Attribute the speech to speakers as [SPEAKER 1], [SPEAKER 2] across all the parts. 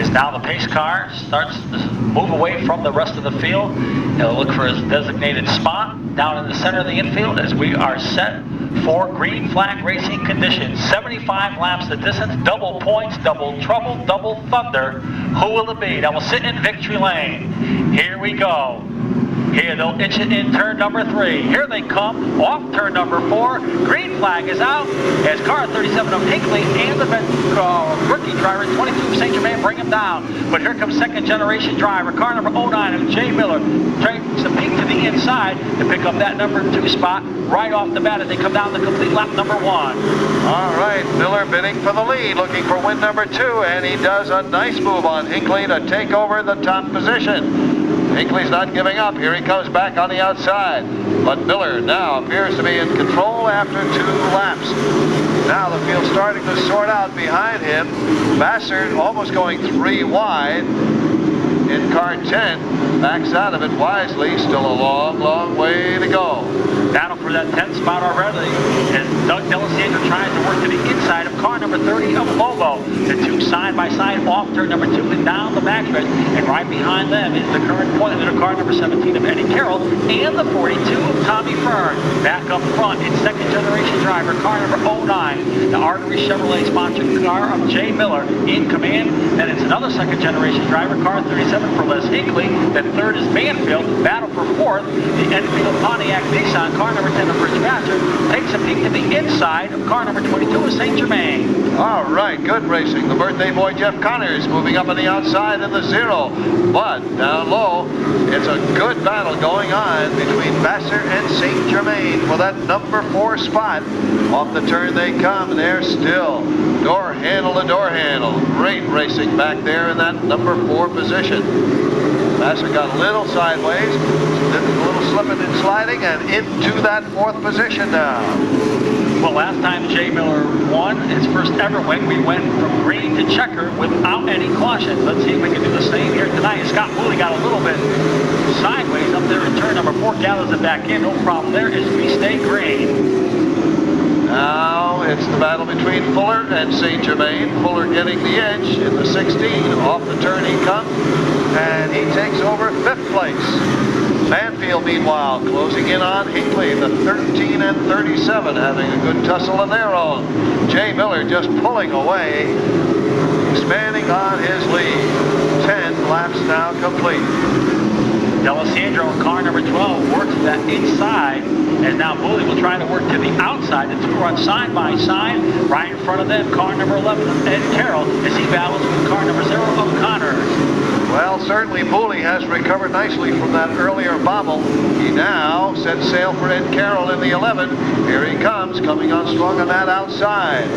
[SPEAKER 1] As now the pace car starts to move away from the rest of the field. He'll look for his designated spot down in the center of the infield as we are set for green flag racing conditions. 75 laps the distance, double points, double trouble, double thunder. Who will it be that will sit in victory lane? Here we go. Here they'll itch it in turn number 3. Here they come off turn number 4. Green flag is out as car 37 of Hinkley and the rookie driver 22 of St. Germain bring him down. But here comes second generation driver, car number 09 of Jay Miller. Takes a peek to the inside to pick up that number 2 spot right off the bat as they come down the complete lap number 1.
[SPEAKER 2] All right, Miller bidding for the lead, looking for win number 2, and he does a nice move on Hinkley to take over the top position. Hinkley's not giving up. Here he comes back on the outside. But Miller now appears to be in control after 2 laps. Now the field's starting to sort out behind him. Bassard almost going 3 wide in car 10. Backs out of it wisely. Still a long, long way to go.
[SPEAKER 1] Battle for that 10th spot already as Doug Delisandro tries to work to the inside of car number 30 of Lobo. The 2 side by side off turn number 2 and down the backstretch. And right behind them is the current point leader, car number 17 of Eddie Carroll and the 42 of Tommy Fearn. Back up front, it's second generation driver, car number 09, the Artery Chevrolet sponsored car of Jay Miller in command. Then it's another second generation driver, car 37 for Les Hinkley. Then third is Banfield. Battle for fourth, the Enfield Pontiac Nissan, car number 10 of Rich Bassard, takes a peek to the inside of car number 22 of St. Germain.
[SPEAKER 2] All right, good racing. The birthday boy Jeff Connors moving up on the outside in the 0. But down low, it's a good battle going on between Bassard and St. Germain for that number 4 spot. Off the turn they come, and they're still door handle to door handle. Great racing back there in that number 4 position. Bassard got a little sideways, did a little slipping and sliding, and into that 4th position now.
[SPEAKER 1] Well, last time Jay Miller won his first ever win, we went from green to checker without any caution. Let's see if we can do the same here tonight. Scott Woolley got a little bit sideways up there in turn number 4, gathers it back in, no problem there as we stay green.
[SPEAKER 2] Now it's the battle between Fuller and St. Germain. Fuller getting the edge in the 16. Off the turn he comes, and he takes over 5th place. Banfield, meanwhile, closing in on Hinkley, the 13 and 37, having a good tussle of their own. Jay Miller just pulling away, expanding on his lead. 10 laps now complete.
[SPEAKER 1] Delisandro in car number 12 works that inside, and now Bully will try to work to the outside. The 2 run side by side. Right in front of them, car number 11 of Ed Carroll as he battles with car number 0 of Connors.
[SPEAKER 2] Well, certainly Bully has recovered nicely from that earlier bobble. He now sets sail for Ed Carroll in the 11. Here he comes, coming on strong on that outside.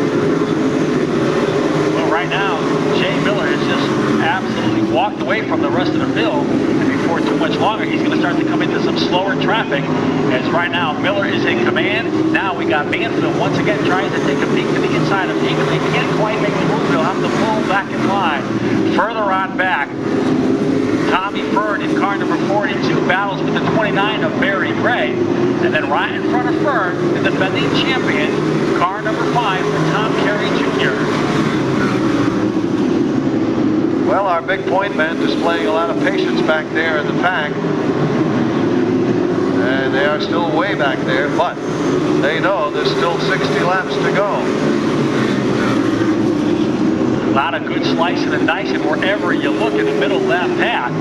[SPEAKER 1] Well, right now, Jay Miller has just absolutely walked away from the rest of the field. And before too much longer, he's going to start to come into some slower traffic. As right now, Miller is in command. Now we got Banfield once again trying to take a peek to the inside of Hinkley. Can't quite make the move. He'll have to pull back in line. Further on back, Tommy Fearn in car number 42 battles with the 29 of Barry Gray. And then right in front of Fearn, the defending champion, car number 5 for Tom Carey Jr.
[SPEAKER 2] Well, our big point men displaying a lot of patience back there in the pack. And they are still way back there, but they know there's still 60 laps to go.
[SPEAKER 1] A lot of good slicing and dicing wherever you look in the middle of that path.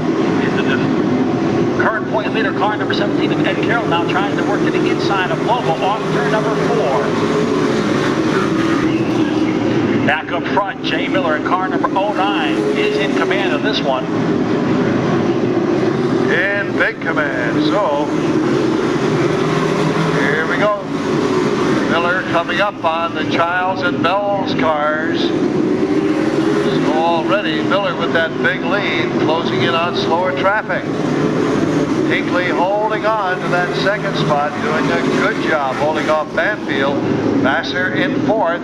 [SPEAKER 1] The current point leader, car number 17 of Ed Carroll, now tries to work to the inside of Lobo off turn number 4. Back up front, Jay Miller in car number 09 is in command of this one.
[SPEAKER 2] In big command, so here we go. Miller coming up on the Childs and Bell's cars. So already Miller with that big lead, closing in on slower traffic. Hinkley holding on to that 2nd spot, doing a good job holding off Banfield. Vassar in 4th.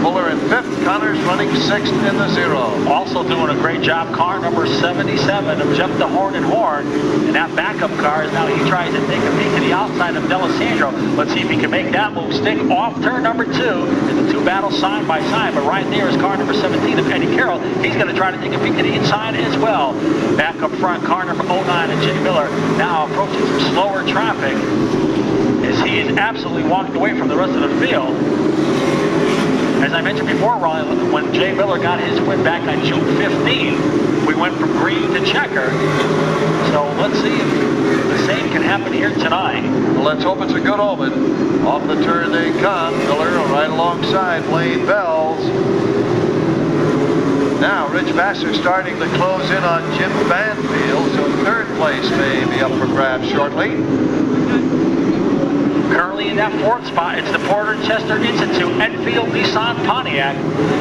[SPEAKER 2] Fuller in 5th. Connors running 6th in the 0.
[SPEAKER 1] Also doing a great job, car number 77 of Jeff the Horn and Horn. And that backup car is now, he tries to take a peek to the outside of D'Alessandro. Let's see if he can make that move stick off turn number 2. And the two battle side by side. But right there is car number 17 of Eddie Carroll. He's going to try to take a peek to the inside as well. Back up front, car number 09 of Jay Miller now approaching some slower traffic as he is absolutely walked away from the rest of the field. As I mentioned before, Ron, when Jay Miller got his win back on June 15, we went from green to checker. So let's see if the same can happen here tonight.
[SPEAKER 2] Well, let's hope it's a good omen. Off the turn they come. Miller right alongside Blaine Bells. Now, Rich Vassar starting to close in on Jim Banfield, so 3rd place may be up for grabs shortly.
[SPEAKER 1] Currently in that 4th spot, it's the Porter Chester Institute Enfield Nissan Pontiac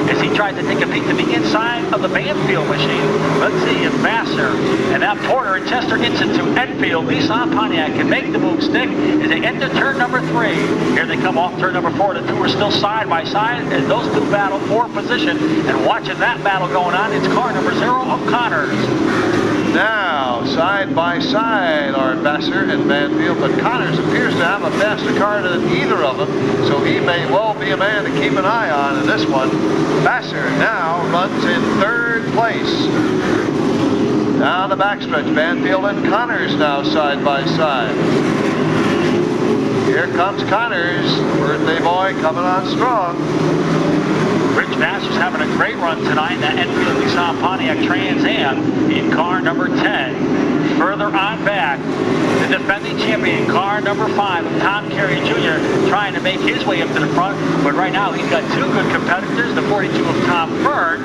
[SPEAKER 1] as he tries to take a peek to the inside of the Banfield machine. Let's see if Vassar and that Porter Chester Institute Enfield Nissan Pontiac can make the move stick as they enter turn number 3. Here they come off turn number 4. The two are still side by side as those two battle for position. And watching that battle going on, it's car number 0 of Connors.
[SPEAKER 2] Now, side by side are Vassar and Banfield, but Connors appears to have a faster car than either of them, so he may well be a man to keep an eye on in this one. Vassar now runs in 3rd place. Down the backstretch, Banfield and Connors now side by side. Here comes Connors, birthday boy coming on strong.
[SPEAKER 1] Rich Vassar's having a great run tonight in that Enfield Nissan Pontiac Trans Am in car number 10. Further on back, the defending champion, car number 5 of Tom Carey Jr. trying to make his way up to the front, but right now he's got two good competitors, the 42 of Tom Fearn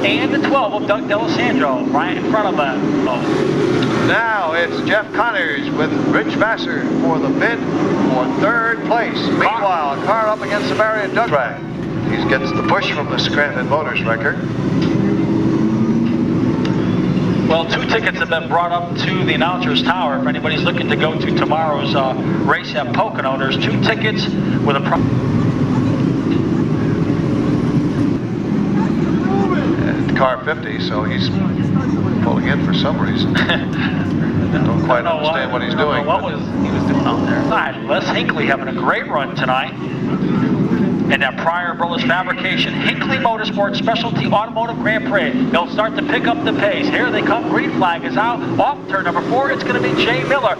[SPEAKER 1] and the 12 of Doug D'Alessandro right in front of them. Oh.
[SPEAKER 2] Now it's Jeff Connors with Rich Vassar for the bid for 3rd place. Meanwhile, a car up against the barrier, Doug track. He gets the push from the Scranton Motors record.
[SPEAKER 1] Well, 2 tickets have been brought up to the announcer's tower. If anybody's looking to go to tomorrow's race at Pocono, there's 2 tickets with a
[SPEAKER 2] and car 50, so he's pulling in for some reason. Don't quite understand what he's doing.
[SPEAKER 1] What he was doing out there. Les Hinckley having a great run tonight. And that Pryor Brothers Fabrication Hinckley Motorsports Specialty Automotive Grand Prix. They'll start to pick up the pace. Here they come. Green flag is out. Off turn number 4, it's going to be Jay Miller.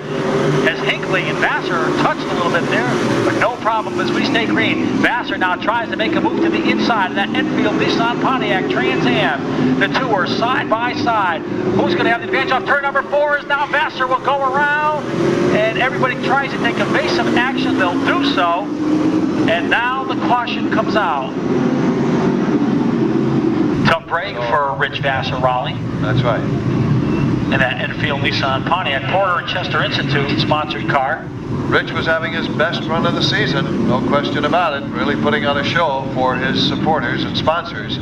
[SPEAKER 1] As Hinckley and Vassar are touched a little bit there, but no problem as we stay green. Vassar now tries to make a move to the inside of that Enfield Nissan Pontiac Trans Am. The two are side by side. Who's going to have the advantage off turn number 4 is now Vassar will go around. And everybody tries to take evasive action. They'll do so. And now the caution comes out. Tough break for Rich Vassar Raleigh.
[SPEAKER 2] That's right.
[SPEAKER 1] And that Enfield Nissan Pontiac Porter and Chester Institute sponsored car.
[SPEAKER 2] Rich was having his best run of the season, no question about it. Really putting on a show for his supporters and sponsors.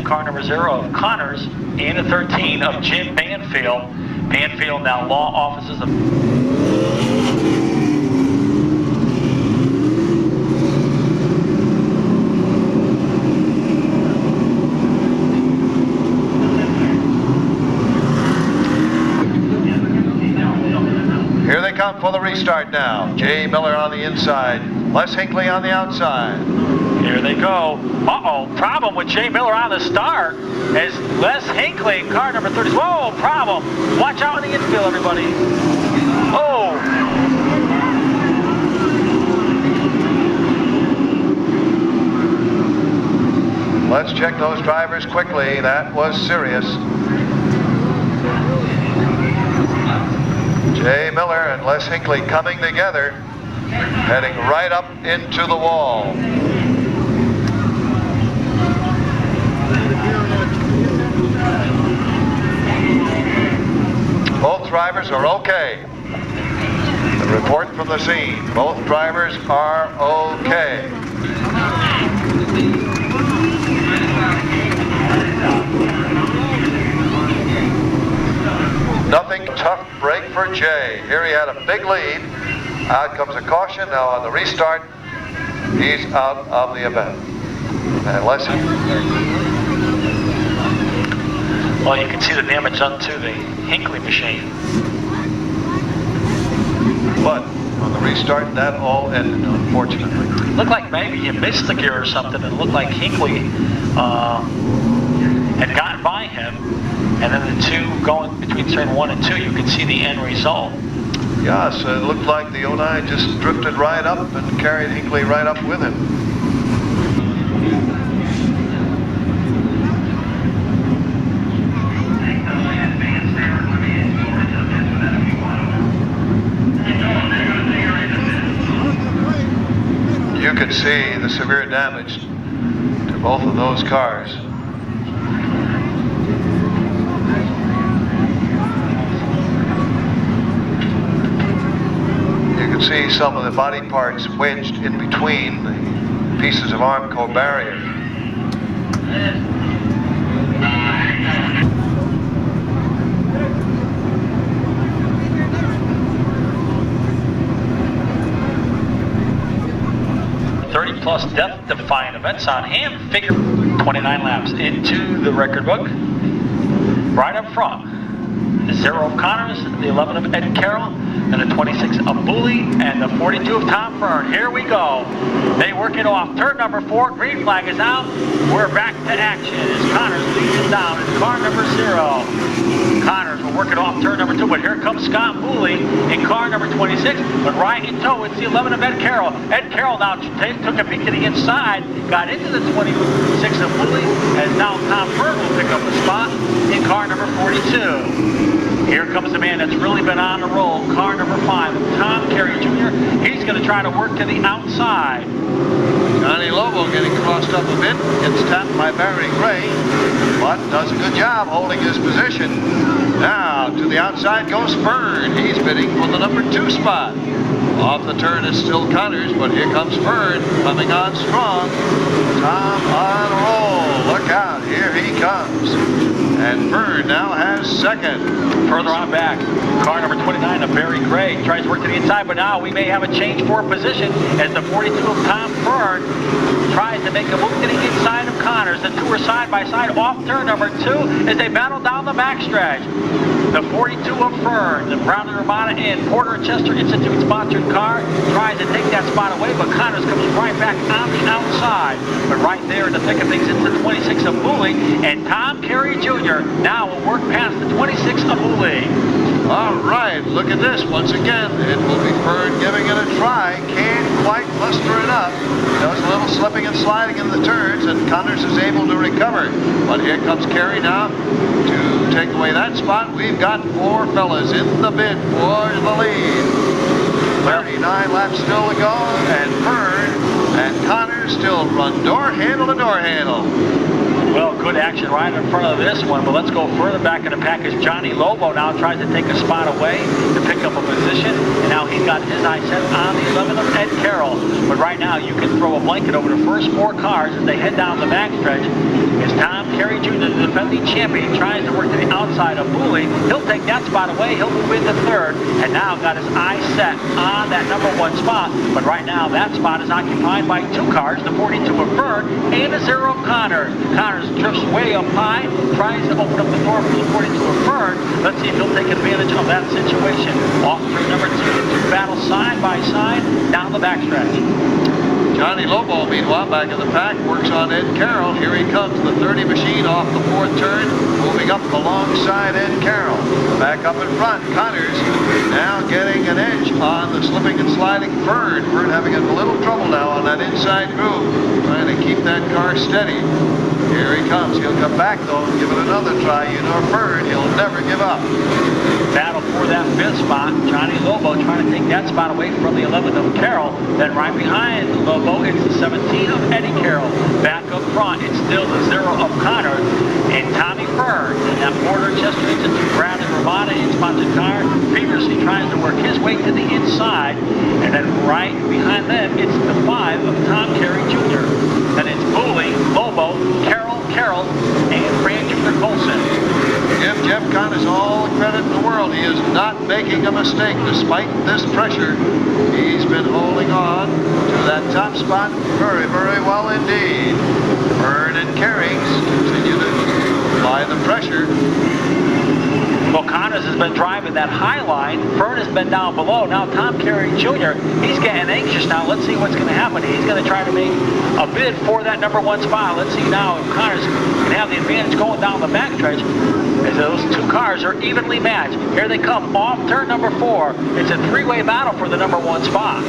[SPEAKER 1] Car number 0 of Connors and the 13 of Jim Banfield. Banfield now law offices of...
[SPEAKER 2] Here they come for the restart now. Jay Miller on the inside, Les Hinckley on the outside.
[SPEAKER 1] Here they go. Uh-oh, problem with Jay Miller on the start as Les Hinckley, car number 30. Whoa, problem. Watch out in the infield, everybody. Oh.
[SPEAKER 2] Let's check those drivers quickly. That was serious. Jay Miller and Les Hinckley coming together, heading right up into the wall. Both drivers are okay. The report from the scene, both drivers are okay. Nothing, tough break for Jay. Here he had a big lead. Out comes a caution. Now on the restart, He's out of the event. Unless
[SPEAKER 1] Well, you can see the damage done to the Hinckley machine.
[SPEAKER 2] but on the restart, that all ended, unfortunately.
[SPEAKER 1] Looked like maybe you missed the gear or something. It looked like Hinckley had gotten by him, and then the two going between turn 1 and 2, you can see the end result.
[SPEAKER 2] Yes, it looked like the 09 just drifted right up and carried Hinckley right up with him. You could see the severe damage to both of those cars. You can see some of the body parts wedged in between the pieces of Armco barrier.
[SPEAKER 1] 30-plus death-defying events on hand. Figure 29 laps into the record book. Right up front, the 0 of Connors, the 11 of Ed Carroll, and the 26 of Booley, and the 42 of Tom Fearn. Here we go. They work it off. Turn number 4, green flag is out. We're back to action as Connors leads it down in car number 0. Connors will work it off turn number 2, but here comes Scott Booley in car number 26, but right in tow, it's the 11 of Ed Carroll. Ed Carroll now took a peek to the inside, got into the 26 of Booley, and now Tom Fearn will pick up a spot in car number 42. Here comes the man that's really been on the roll, car number 5, Tom Carey Jr. He's going to try to work to the outside.
[SPEAKER 2] Johnny Lobo getting crossed up a bit, gets tapped by Barry Gray, but does a good job holding his position. Now, to the outside goes Fearn. He's bidding for the number 2 spot. Off the turn is still Connors, but here comes Fearn coming on strong. Tom on a roll. Look out, here he comes. And Fearn now has second.
[SPEAKER 1] Further on back, car number 29 of Barry Gray tries to work to the inside, but now we may have a change for position as the 42 of Tom Fearn tries to make a move to the inside of Connors. The two are side by side off turn number 2 as they battle down the backstretch. The 42 of Fearn, the Brownlee Ramada and Porter and Chester Institute sponsored car tries to take that spot away, but Connors comes right back on the outside. But right there in the thick of things, it's the 26 of Booley, and Tom Carey Jr. now will work past the 26 of Booley.
[SPEAKER 2] All right, look at this. Once again, it will be Fearn giving it a try. Can't quite muster it up. Does a little slipping and sliding in the turns, and Connors is able to recover. But here comes Carey now to take away that spot. We've got 4 fellas in the bid for the lead. 39 laps still to go, and Fearn and Connors still run door handle to door handle.
[SPEAKER 1] Well, good action right in front of this one, but let's go further back in the pack as Johnny Lobo now tries to take a spot away to pick up a position, and now he's got his eye set on the 11 of Ed Carroll. But right now, you can throw a blanket over the first 4 cars as they head down the backstretch. As Tom Carey Jr., the defending champion, tries to work to the outside of Booley. He'll take that spot away. He'll move into 3rd, and now got his eye set on that number 1 spot. But right now, that spot is occupied by 2 cars, the 42 of Fearn and the 0 of Connors. Connors drifts way up high, tries to open up the door for the 42 of Fearn. Let's see if he'll take advantage of that situation. Off turn number 2, the 2 battle side by side down the backstretch.
[SPEAKER 2] Johnny Lobo, meanwhile, back in the pack, works on Ed Carroll. Here he comes, the 30 machine off the 4th turn, moving up alongside Ed Carroll. Back up in front, Connors now getting an edge on the slipping and sliding Fearn. Fearn having a little trouble now on that inside groove, trying to keep that car steady. Here he comes. He'll come back, though, and give it another try. You know Fearn, he'll never give up.
[SPEAKER 1] Battle for that 5th spot. Johnny Lobo trying to take that spot away from the 11th of Carroll. Then right behind Lobo, it's the 17 of Eddie Carroll. Back up front, it's still the 0 of Connor and Tommy Fearn. And that Porter Chester Institute Brownlee Ramada in sponsored car feverishly tries to work his way to the inside. And then right behind them, it's the 5 of Tom Carey Jr. Then it's Booley, Lobo, Carroll, and Fran Jr. Colson.
[SPEAKER 2] Give Jeff Connors all the credit in the world. He is not making a mistake. Despite this pressure, he's been holding on to that top spot very, very well indeed. Fearn and Carings continue to apply the pressure.
[SPEAKER 1] Well, Connors has been driving that high line. Fearn has been down below. Now Tom Carey Jr., he's getting anxious now. Let's see what's going to happen. He's going to try to make a bid for that number 1 spot. Let's see now if Connors can have the advantage going down the backstretch, as those two cars are evenly matched. Here they come off turn number 4. It's a three-way battle for the number 1 spot.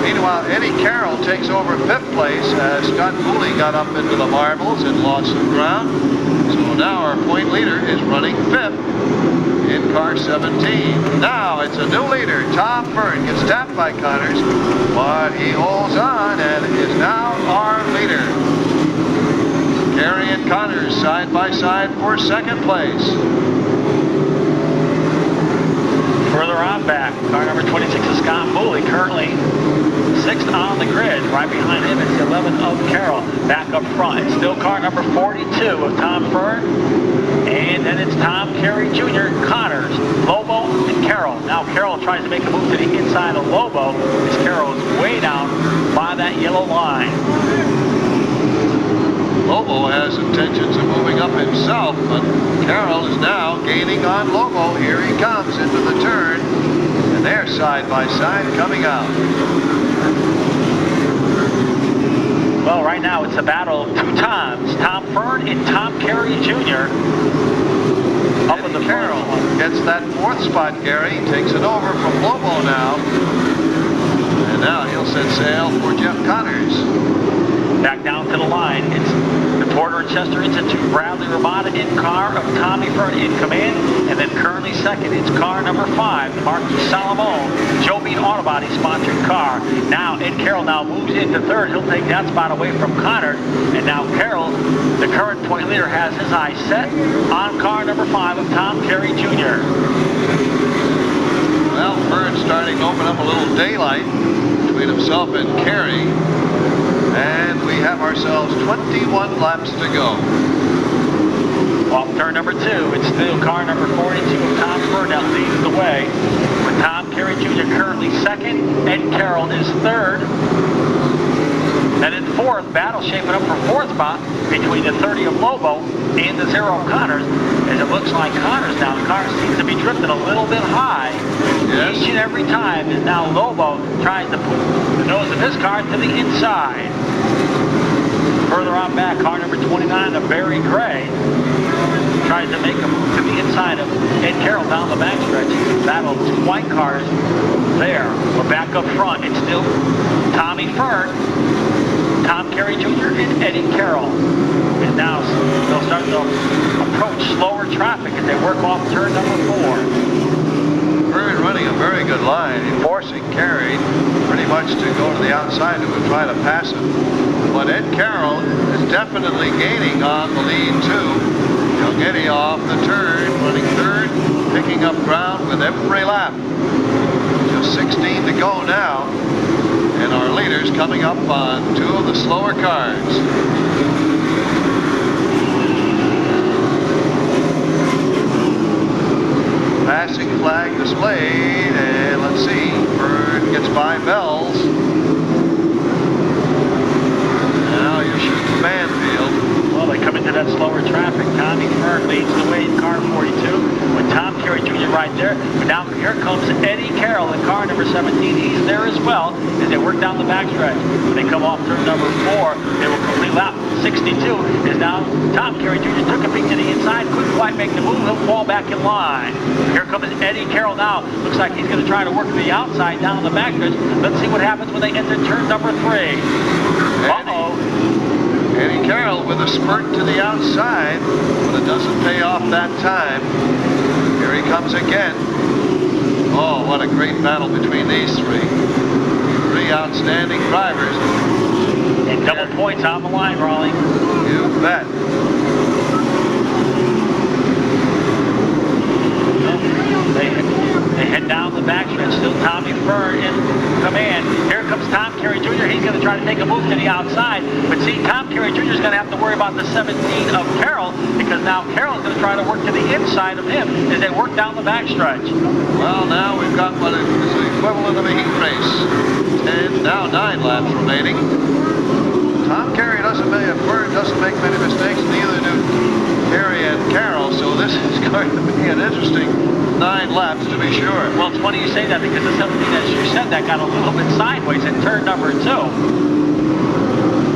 [SPEAKER 2] Meanwhile, Eddie Carroll takes over 5th place as Scott Cooley got up into the marbles and lost some ground. So now our point leader is running 5th in car 17. Now it's a new leader. Tom Fearn gets tapped by Connors, but he holds on and is now our leader. Carey and Connors side by side for 2nd place.
[SPEAKER 1] Further on back, car number 26 is Scott Cooley, currently 6th on the grid. Right behind him is the 11 of Carroll. Back up front, it's still car number 42 of Tom Fearn. And then it's Tom Carey Jr., Connors, Lobo, and Carroll. Now Carroll tries to make a move to the inside of Lobo, as Carroll is way down by that yellow line.
[SPEAKER 2] Lobo has intentions of moving up himself, but Carroll is now gaining on Lobo. Here he comes into the turn, and they're side by side coming out.
[SPEAKER 1] Well, right now it's a battle of 2 Toms, Tom Fearn and Tom Carey Jr. Up in the
[SPEAKER 2] Carroll gets that 4th spot, Gary. Takes it over from Lobo now. And now he'll set sail for Jeff Connors.
[SPEAKER 1] Back down to the line, it's the Porter and Chester Institute, Bradley Ramada in car of Tommy Fearn in command, and then currently 2nd, it's car number 5, the Marquis Salomon, Joe Bean Auto Body sponsored car. Now Ed Carroll now moves into 3rd. He'll take that spot away from Connors, and now Carroll, the current point leader, has his eyes set on car number 5 of Tom Carey Jr.
[SPEAKER 2] Well, Fearn's starting to open up a little daylight between himself and Carey. And we have ourselves 21 laps to go.
[SPEAKER 1] Off turn number 2, it's still car number 42 of Tom Fearn that leads the way, with Tom Carey Jr. currently 2nd, Ed Carroll is 3rd. And in 4th, battle shaping up for 4th spot between the 30 of Lobo and the 0 of Connors, as it looks like Connors now, the car seems to be drifting a little bit high.
[SPEAKER 2] Yes.
[SPEAKER 1] Each and every time, and now Lobo tries to put the nose of his car to the inside. Further on back, car number 29 of Barry Gray tries to make a move to the inside of Ed Carroll down the backstretch. Battle of 2 white cars there. We're back up front. It's still Tommy Fearn, Tom Carey Jr., and Eddie Carroll. And now they'll start to approach slower traffic as they work off turn number 4.
[SPEAKER 2] Fearn running a very good line, forcing Carey pretty much to go to the outside to try to pass him. But Ed Carroll is definitely gaining on the lead too. Eddie off the turn, running 3rd, picking up ground with every lap. Just 16 to go now, and our leaders coming up on 2 of the slower cars. Passing flag displayed, and let's see, Fearn gets by Bells. Now you're shooting Banfield.
[SPEAKER 1] Well, they come into that slower traffic. Tommy Fearn leads the way in car 42 with Tom Carey Jr. right there. But now here comes Eddie Carroll in car number 17. He's there as well as they work down the backstretch. When they come off turn number 4, they will complete lap 62. Is now Tom Carey Jr. took a peek to the inside, couldn't quite make the move. He'll fall back in line. Here comes Eddie Carroll now. Looks like he's going to try to work to the outside down the backstretch. Let's see what happens when they enter turn number 3. Uh-oh.
[SPEAKER 2] Eddie Carroll with a spurt to the outside, but it doesn't pay off that time. Here he comes again. Oh, what a great battle between these 3. 3 outstanding drivers.
[SPEAKER 1] And double points on the line, Raleigh.
[SPEAKER 2] You bet.
[SPEAKER 1] They head down the backstretch. Still Tommy Fearn in command. Here comes Tom Carey Jr. He's going to try to take a move to the outside. But see, Tom Carey Jr. is going to have to worry about the 17 of Carroll, because now Carroll's going to try to work to the inside of him as they work down the backstretch.
[SPEAKER 2] Well, now we've got what is the equivalent of a heat race. Now 9 laps remaining. Tom Carey doesn't make many mistakes, neither do Carey and Carroll, so this is going to be an interesting 9 laps to be sure.
[SPEAKER 1] Well, it's funny you say that, because the 17, as you said, that got a little bit sideways in turn number 2.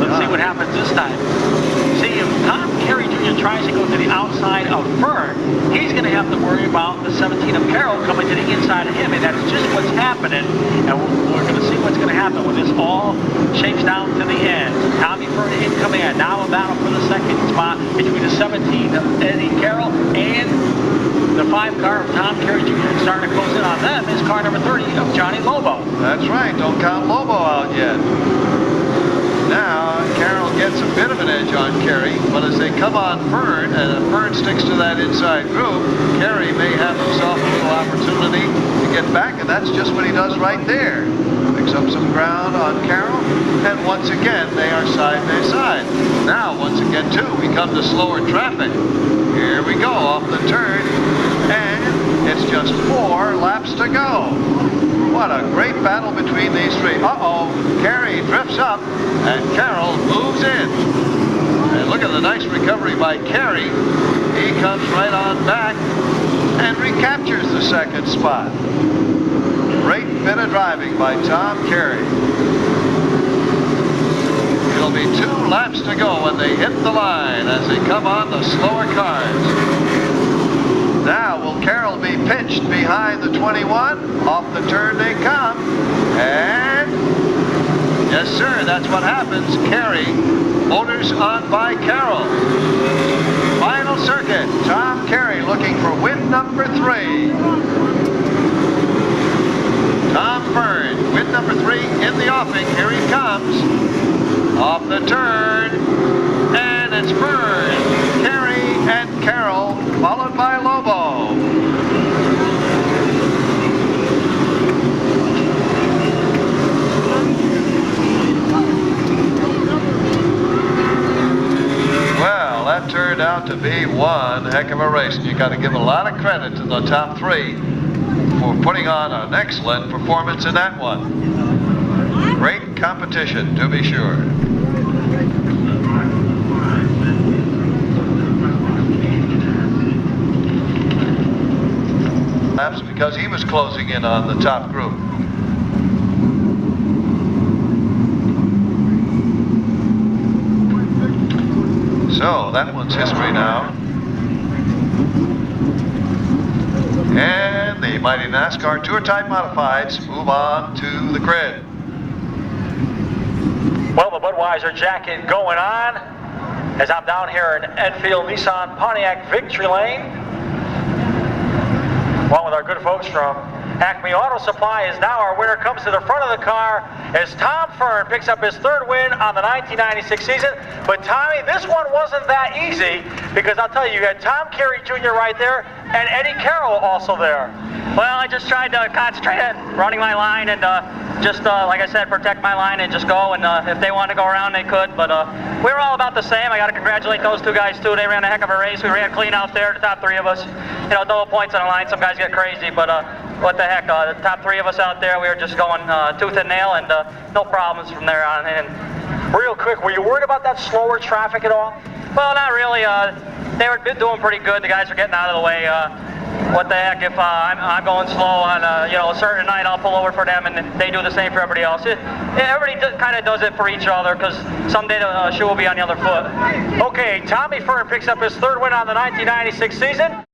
[SPEAKER 1] Let's see what happens this time. See, if Tom Carey Jr. tries to go to the outside of Fearn, he's going to have to worry about the 17 of Carroll coming to the inside of him, and that's just what's happening. And we're going to see what's going to happen when this all shapes down to the end. Tommy Fearn in command. Now a battle for the second spot between the 17 of Eddie Carroll and the 5 car of Tom Carey Jr. Starting to close in on them is car number 30 of Johnny Lobo.
[SPEAKER 2] That's right. Don't count Lobo out yet. Now, Carroll gets a bit of an edge on Carey, but as they come on Fearn, and if Fearn sticks to that inside group, Carey may have himself a little opportunity to get back, and that's just what he does right there. Picks up some ground on Carroll, and once again, they are side by side. Now, once again, too, we come to slower traffic. Here we go, off the turn, and it's just 4 laps to go. What a great battle between these 3. Uh-oh, Carey drifts up, and Carroll moves in. And look at the nice recovery by Carey. He comes right on back and recaptures the second spot. Great bit of driving by Tom Carey. It'll be 2 laps to go when they hit the line as they come on the slower cars. Now, will Carroll be pinched behind the 21? Off the turn they come. And, yes, sir, that's what happens. Carey motors on by Carroll. Final circuit. Tom Carey looking for win number 3. Tom Fearn, win number 3 in the offing. Here he comes. Off the turn. And it's Fearn, Carey, and Carroll, followed by Lobo. Well, that turned out to be one heck of a race. And you got to give a lot of credit to the top 3 for putting on an excellent performance in that one. Great competition, to be sure. Because he was closing in on the top group. So that one's history now. And the mighty NASCAR Tour Type Modifieds move on to the grid.
[SPEAKER 1] Well, the Budweiser jacket going on as I'm down here in Enfield Nissan Pontiac Victory Lane. Along with our good folks from Acme Auto Supply, as now our winner comes to the front of the car as Tom Fearn picks up his 3rd win on the 1996 season. But Tommy, this one wasn't that easy, because I'll tell you had Tom Carey Jr. right there and Eddie Carroll also there.
[SPEAKER 3] Well, I just tried to concentrate on running my line and just, like I said, protect my line and just go. And if they wanted to go around, they could. But we were all about the same. I got to congratulate those 2 guys, too. They ran a heck of a race. We ran clean out there, the top 3 of us. You know, double points on the line. Some guys get crazy, but what the heck. The top 3 of us out there, we were just going tooth and nail, and no problems from there on. And
[SPEAKER 1] real quick, were you worried about that slower traffic at all?
[SPEAKER 3] well, not really. They were doing pretty good. The guys were getting out of the way. What the heck, if I'm going slow on a certain night, I'll pull over for them, and they do the same for everybody else. Everybody kind of does it for each other, because someday the shoe will be on the other foot.
[SPEAKER 1] Okay, Tommy Fearn picks up his 3rd win on the 1996 season.